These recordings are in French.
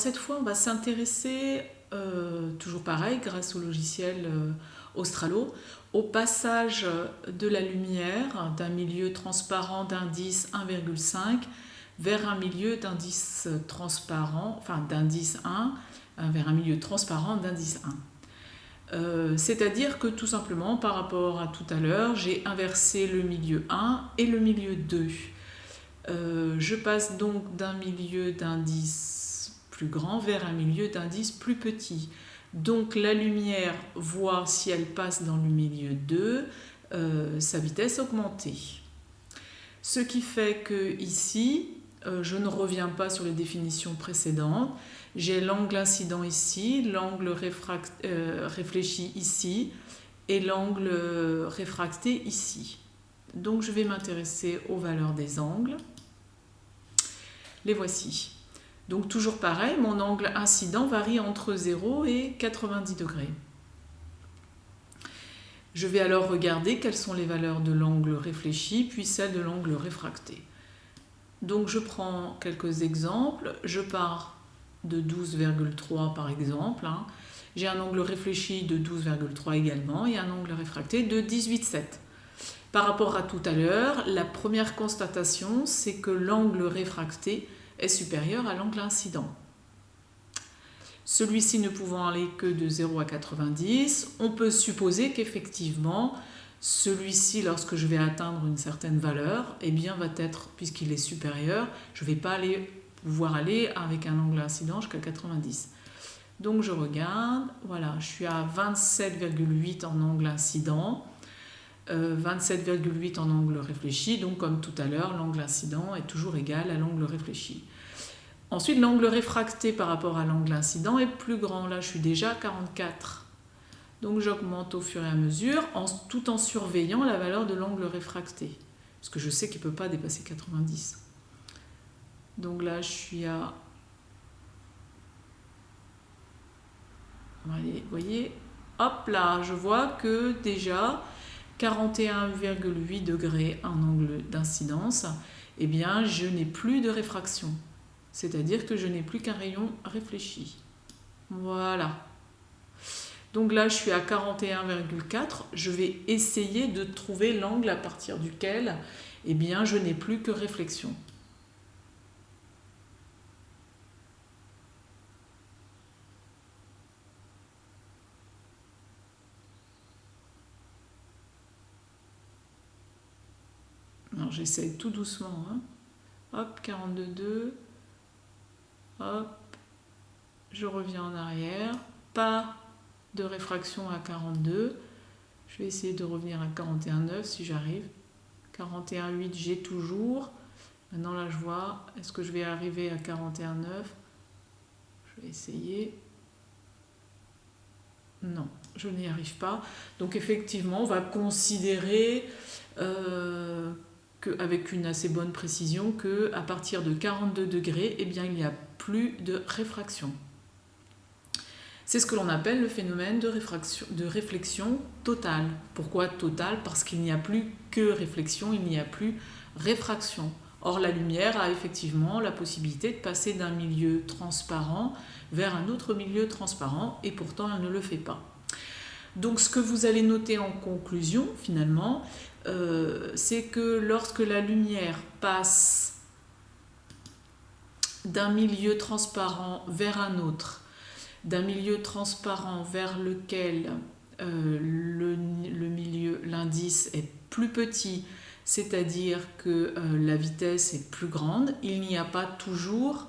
Cette fois, on va s'intéresser, toujours pareil, grâce au logiciel Australo, au passage de la lumière d'un milieu transparent d'indice 1,5 vers un milieu d'indice transparent, enfin d'indice 1, vers un milieu transparent d'indice 1. C'est-à-dire que tout simplement, par rapport à tout à l'heure, j'ai inversé le milieu 1 et le milieu 2. Je passe donc d'un milieu d'indice plus grand vers un milieu d'indice plus petit. Donc la lumière, voir si elle passe dans le milieu 2, sa vitesse augmentée. Ce qui fait que ici, je ne reviens pas sur les définitions précédentes. J'ai l'angle incident ici, l'angle réfléchi ici et l'angle réfracté ici. Donc je vais m'intéresser aux valeurs des angles. Les voici. Donc toujours pareil, mon angle incident varie entre 0 et 90 degrés. Je vais alors regarder quelles sont les valeurs de l'angle réfléchi, puis celles de l'angle réfracté. Donc je prends quelques exemples. Je pars de 12,3 par exemple. J'ai un angle réfléchi de 12,3 également et un angle réfracté de 18,7. Par rapport à tout à l'heure, la première constatation, c'est que l'angle réfracté est supérieur à l'angle incident. Celui-ci ne pouvant aller que de 0 à 90, on peut supposer qu'effectivement, celui-ci, lorsque je vais atteindre une certaine valeur, eh bien, va être, puisqu'il est supérieur, je ne vais pas pouvoir aller avec un angle incident jusqu'à 90. Donc je regarde, voilà, je suis à 27,8 en angle incident, 27,8 en angle réfléchi, donc comme tout à l'heure, l'angle incident est toujours égal à l'angle réfléchi. Ensuite, l'angle réfracté par rapport à l'angle incident est plus grand. Là, je suis déjà à 44. Donc, j'augmente au fur et à mesure, tout en surveillant la valeur de l'angle réfracté, parce que je sais qu'il ne peut pas dépasser 90. Donc là, je suis à... Allez, vous voyez, hop là, je vois que déjà 41,8 degrés en angle d'incidence, eh bien, je n'ai plus de réfraction. C'est-à-dire que je n'ai plus qu'un rayon réfléchi. Voilà. Donc là, je suis à 41,4. Je vais essayer de trouver l'angle à partir duquel, eh bien, je n'ai plus que réflexion. Alors, j'essaye tout doucement. Hop, 42,2. Hop, je reviens en arrière, pas de réfraction à 42, je vais essayer de revenir à 41,9 si j'arrive, 41,8 j'ai toujours, maintenant là je vois, est-ce que je vais arriver à 41,9, je vais essayer, non, je n'y arrive pas, donc effectivement on va considérer avec une assez bonne précision qu'à partir de 42 degrés, eh bien, il n'y a plus de réfraction. C'est ce que l'on appelle le phénomène de réflexion totale. Pourquoi totale? Parce qu'il n'y a plus que réflexion, il n'y a plus réfraction. Or, la lumière a effectivement la possibilité de passer d'un milieu transparent vers un autre milieu transparent, et pourtant elle ne le fait pas. Donc, ce que vous allez noter en conclusion, finalement, c'est que lorsque la lumière passe d'un milieu transparent vers un autre, d'un milieu transparent vers lequel l'indice est plus petit, c'est-à-dire que la vitesse est plus grande, il n'y a pas toujours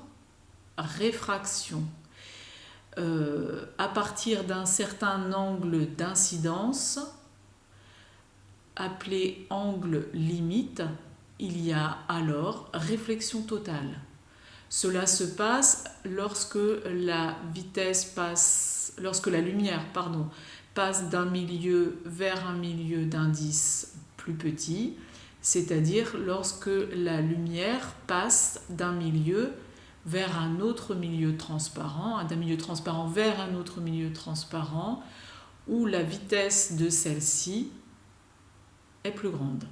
réfraction. À partir d'un certain angle d'incidence, appelé angle limite, il y a alors réflexion totale. Cela se passe lorsque la lumière passe d'un milieu vers un milieu d'indice plus petit, c'est-à-dire lorsque la lumière passe d'un milieu vers un autre milieu transparent, d'un milieu transparent vers un autre milieu transparent, où la vitesse de celle-ci est plus grande.